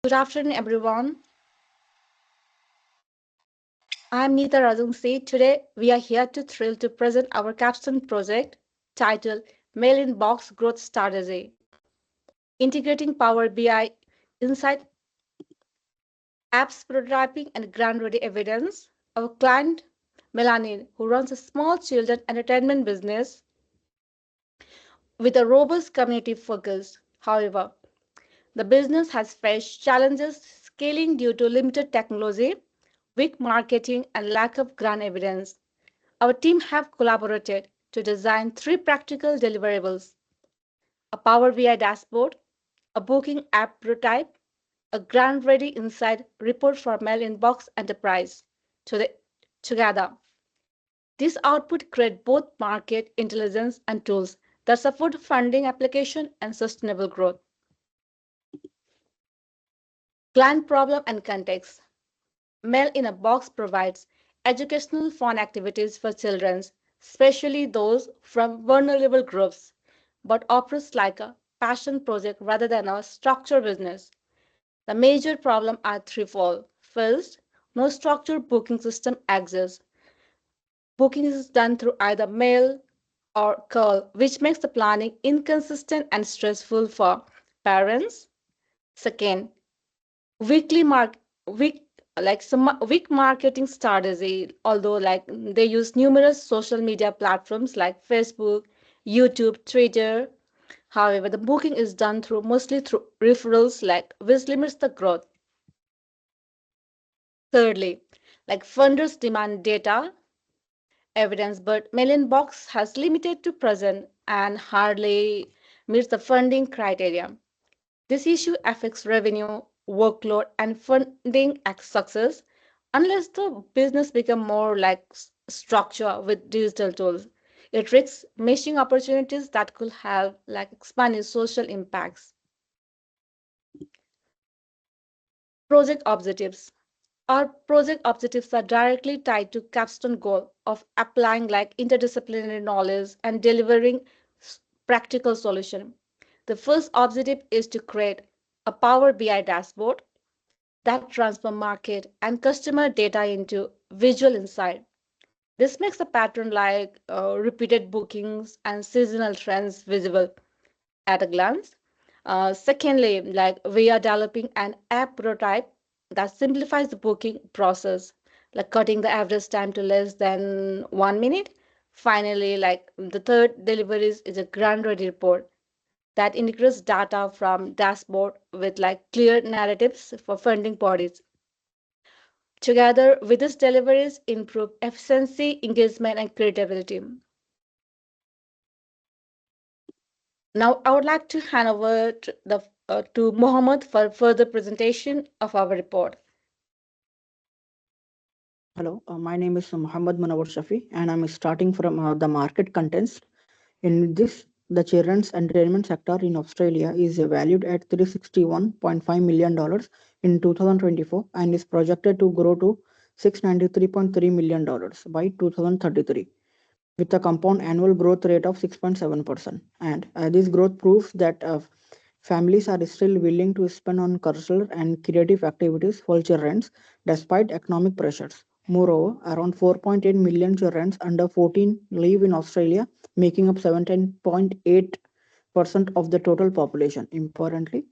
Good afternoon, everyone. I'm Neeta Rajungsi. Today, we are here to thrilled to present our capstone project titled Mail-in-Box Growth Strategy, integrating Power BI, Insight, apps prototyping, and grant-ready evidence. Our client, Melanie, who runs a small children entertainment business with a robust community focus. However, the business has faced challenges scaling due to limited technology, weak marketing, and lack of grant evidence. Our team have collaborated to design three practical deliverables: a Power BI dashboard, a booking app prototype, a grant ready inside report for mail inbox enterprise. To the, together, this output create both market intelligence and tools that support funding application and sustainable growth. Client problem and context. Mail in a Box provides educational fun activities for children, especially those from vulnerable groups, but operates like a passion project rather than a structured business. The major problems are threefold. First, no structured booking system exists. Booking is done through either mail or call, which makes the planning inconsistent and stressful for parents. Second, weekly mark week like some weak marketing strategy, although like they use numerous social media platforms like Facebook, YouTube, Twitter. However, the booking is done through mostly through referrals, like which limits the growth. Thirdly, like funders demand data evidence, but Mail Box has limited to present and hardly meets the funding criteria. This issue affects revenue, workload, and funding success unless the business become more like structure with digital tools. It risks missing opportunities that could have like expanded social impacts. Project objectives. Our project objectives are directly tied to capstone goal of applying like interdisciplinary knowledge and delivering practical solution. The first objective is to create a Power BI dashboard that transfer market and customer data into visual insight. This makes a pattern like repeated bookings and seasonal trends visible at a glance. Secondly, like we are developing an app prototype that simplifies the booking process, like cutting the average time to less than 1 minute. Finally, like the third deliveries is a grant ready report that integrates data from dashboard with like clear narratives for funding bodies. Together with these deliveries, improve efficiency, engagement, and credibility. Now, I would like to hand over to Mohammed for further presentation of our report. Hello, my name is Muhammad Munawar Shafi, and I'm starting from the market contents. In this, the children's entertainment sector in Australia is valued at $361.5 million in 2024 and is projected to grow to $693.3 million by 2033, with a compound annual growth rate of 6.7%. And this growth proves that families are still willing to spend on cultural and creative activities for children despite economic pressures. Moreover, around 4.8 million children under 14 live in Australia, making up 17.8% of the total population. Importantly,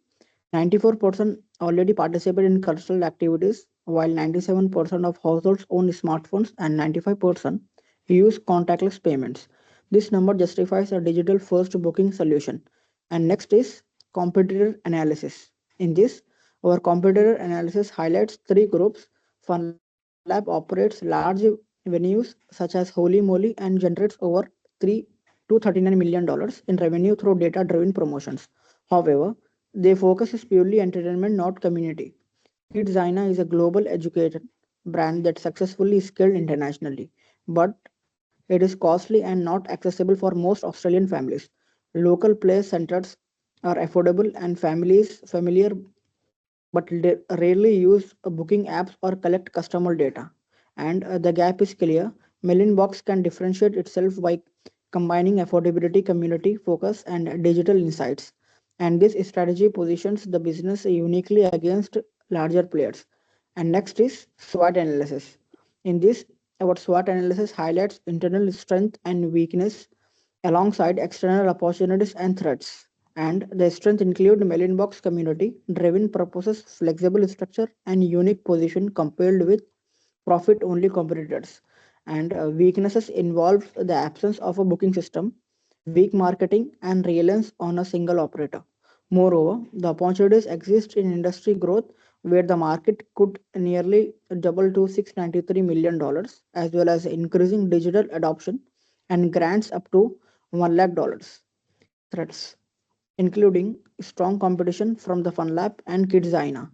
94% already participate in cultural activities, while 97% of households own smartphones and 95% use contactless payments. This number justifies a digital first booking solution. And next is competitor analysis. In this, our competitor analysis highlights three groups. FunLab operates large venues such as Holy Moly and generates over 3 to $39 million in revenue through data driven promotions. However, their focus is purely entertainment, not community. Kidzina is a global education brand that successfully scaled internationally, but it is costly and not accessible for most Australian families. Local play centers are affordable and families familiar but rarely use booking apps or collect customer data. And the gap is clear. Box can differentiate itself by combining affordability, community focus, and digital insights. And this strategy positions the business uniquely against larger players. And next is SWOT analysis. In this, our SWOT analysis highlights internal strength and weakness alongside external opportunities and threats. And the strength include Mailbox community, driven purposes, flexible structure, and unique position compared with profit-only competitors. And weaknesses involve the absence of a booking system, weak marketing, and reliance on a single operator. Moreover, the opportunities exist in industry growth where the market could nearly double to $693 million, as well as increasing digital adoption and grants up to $1 lakh. Threats including strong competition from the FunLab and Kidzania,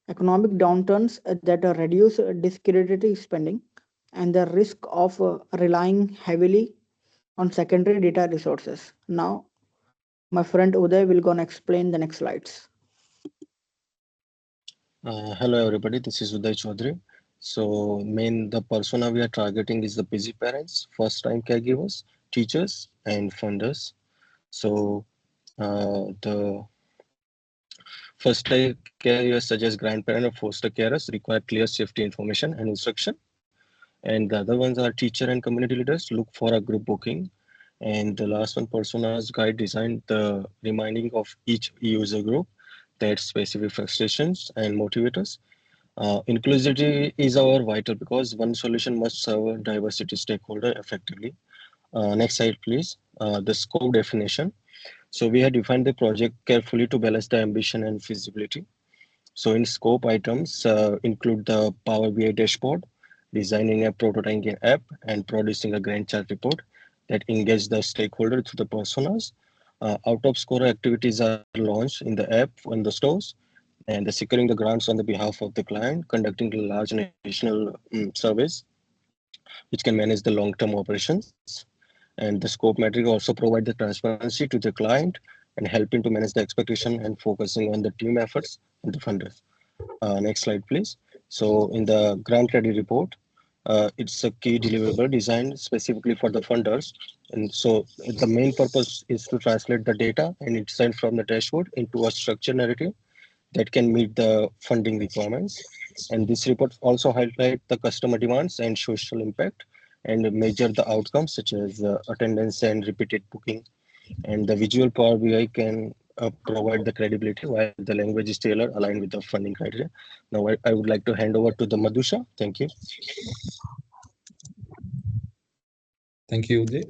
economic downturns that reduce discretionary spending, and the risk of relying heavily on secondary data resources. Now, my friend Uday will gonna explain the next slides. Hello everybody, this is Uday Chaudhary. So the persona we are targeting is the busy parents, first-time caregivers, teachers, and funders. So the first-time carriers such as grandparent or foster carers require clear safety information and instruction. And the other ones are teacher and community leaders look for a group booking. And the last one, personas guide designed the reminding of each user group that specific frustrations and motivators. Inclusivity is our vital because one solution must serve diversity stakeholder effectively. Next slide, please. The scope definition. So we have defined the project carefully to balance the ambition and feasibility. So in scope items include the Power BI dashboard, designing a prototyping app, and producing a Gantt chart report that engage the stakeholder through the personas. Out of score activities are launched in the app on the stores, and the securing the grants on the behalf of the client, conducting the large national surveys, which can manage the long-term operations. And the scope metric also provide the transparency to the client and helping to manage the expectation and focusing on the team efforts and the funders. Next slide, please. So in the grant ready report, it's a key deliverable designed specifically for the funders. And so the main purpose is to translate the data and insight from the dashboard into a structured narrative that can meet the funding requirements. And this report also highlight the customer demands and social impact and measure the outcomes such as attendance and repeated booking. And the visual Power BI can provide the credibility while the language is tailored aligned with the funding criteria. Now I would like to hand over to the Madhusha. Thank you. Thank you, Uday.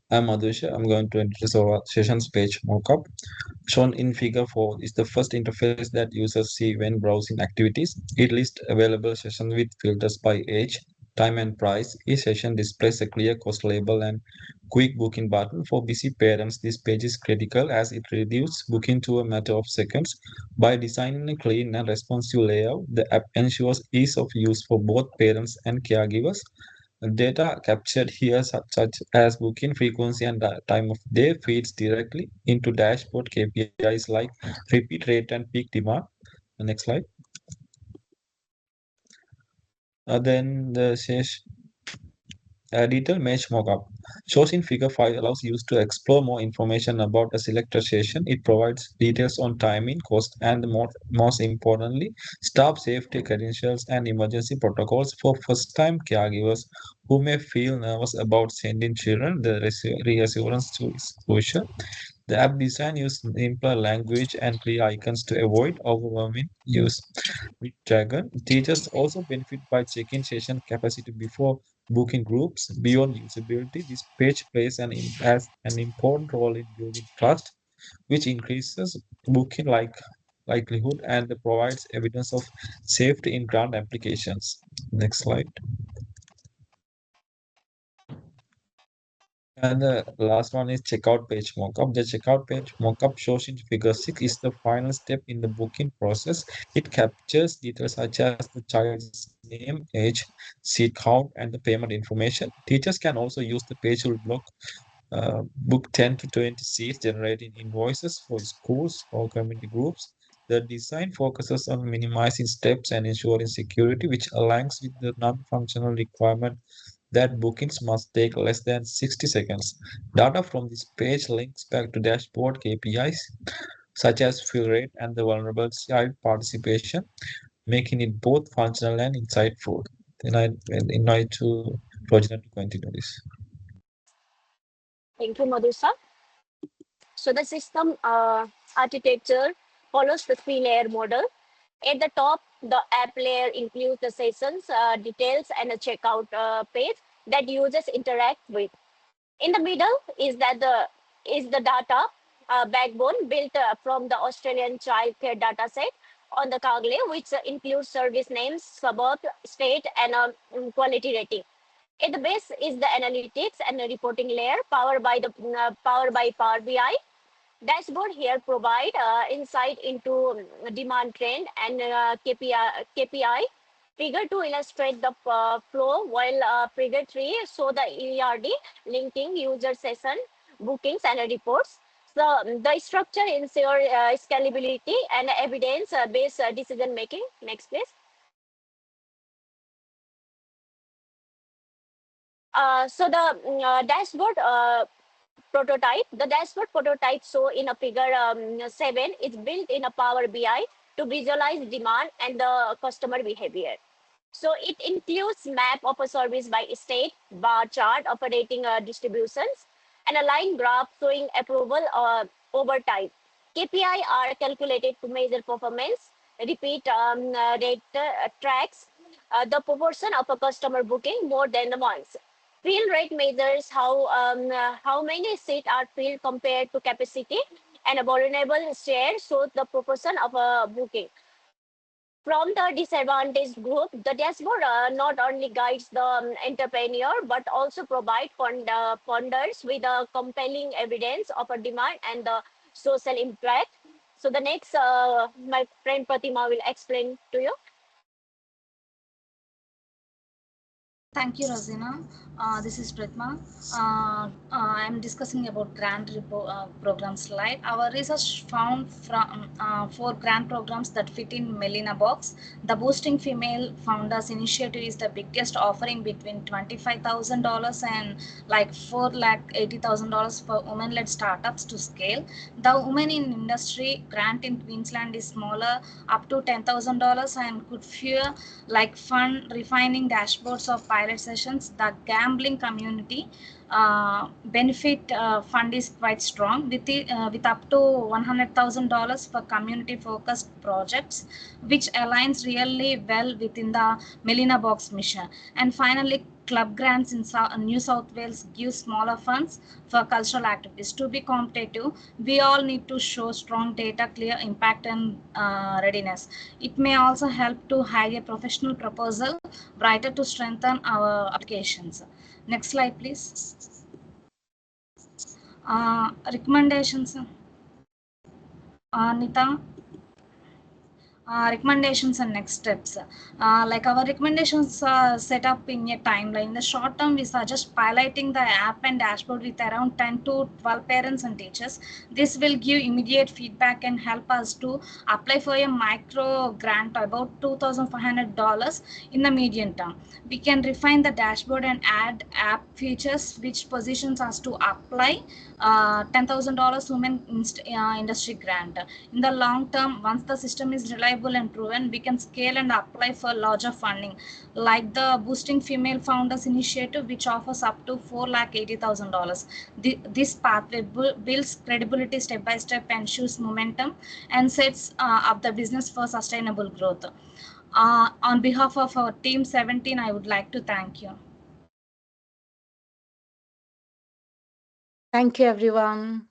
I'm Madhusha. I'm going to introduce our sessions page mockup. Shown in figure 4 is the first interface that users see when browsing activities. It lists available sessions with filters by age, time and price. Each session displays a clear cost label and quick booking button. For busy parents, this page is critical as it reduces booking to a matter of seconds. By designing a clean and responsive layout, the app ensures ease of use for both parents and caregivers. Data captured here, such as booking frequency and time of day, feeds directly into dashboard KPIs like repeat rate and peak demand. Next slide. Then the detailed mesh mockup shows in figure 5 allows users to explore more information about a selected session. It provides details on timing, cost, and most importantly, staff safety credentials and emergency protocols for first-time caregivers who may feel nervous about sending children. The reassurance tool is crucial. The app design uses simpler language and clear icons to avoid overwhelming use. With Dragon, teachers also benefit by checking session capacity before booking groups. Beyond usability, this page plays has an important role in building trust, which increases booking likelihood and provides evidence of safety in grant applications. Next slide. And the last one is checkout page mockup. The checkout page mockup shows in figure 6 is the final step in the booking process. It captures details such as the child's name, age, seat count, and the payment information. Teachers can also use the page to book 10 to 20 seats, generating invoices for schools or community groups. The design focuses on minimizing steps and ensuring security, which aligns with the non-functional requirement that bookings must take less than 60 seconds. Data from this page links back to dashboard KPIs such as fill rate and the vulnerable site participation, making it both functional and insightful. Then I invite to Rojana to continue this. Thank you, Madhusa. So the system architecture follows the three-layer model. At the top, the app layer includes the sessions, details, and a checkout page that users interact with. In the middle is the data backbone built from the Australian childcare data set on the Kaggle, which includes service names, suburb, state, and quality rating. At the base is the analytics and the reporting layer powered by Power BI. Dashboard here provide insight into demand trend and KPI figure to illustrate the flow, while figure 3 show the ERD linking user session, bookings, and reports. So the structure ensure scalability and evidence based decision making. Next, please. So the dashboard prototype. The dashboard prototype shown in a figure 7 is built in a Power BI to visualize demand and the customer behavior. So it includes map of a service by state, bar chart operating distributions, and a line graph showing approval over time. KPI are calculated to measure performance. Repeat rate tracks the proportion of a customer booking more than once. Fill rate measures how many seats are filled compared to capacity, and a vulnerable share shows the proportion of a booking. From the disadvantaged group, the dashboard not only guides the entrepreneur but also provide funders with a compelling evidence of a demand and the social impact. So the next, my friend Pratima will explain to you. Thank you, Rosina. This is Pratma. I'm discussing about program slide. Our research found from 4 grant programs that fit in Melina box. The Boosting Female Founders Initiative is the biggest offering between $25,000 and like $480,000 for women-led startups to scale. The Women in Industry grant in Queensland is smaller, up to $10,000, and could fuel like fund refining dashboards of pilot sessions. The gambling community benefit fund is quite strong with up to $100,000 for community focused projects, which aligns really well within the Melina Box mission. And finally, club grants in New South Wales give smaller funds for cultural activities. To be competitive, we all need to show strong data, clear impact, and readiness. It may also help to hire a professional proposal writer to strengthen our applications. Next slide, please. Recommendations. Nita. Recommendations and next steps. Like our recommendations are set up in a timeline. In the short term, we suggest piloting the app and dashboard with around 10 to 12 parents and teachers. This will give immediate feedback and help us to apply for a micro grant about $2,500 in the medium term. We can refine the dashboard and add app features which positions us to apply $10,000 women industry grant. In the long term, once the system is reliable and proven, we can scale and apply for larger funding, like the Boosting Female Founders Initiative, which offers up to $480,000. This pathway builds credibility step by step, ensures momentum, and sets up the business for sustainable growth. On behalf of our team 17, I would like to thank you. Thank you, everyone.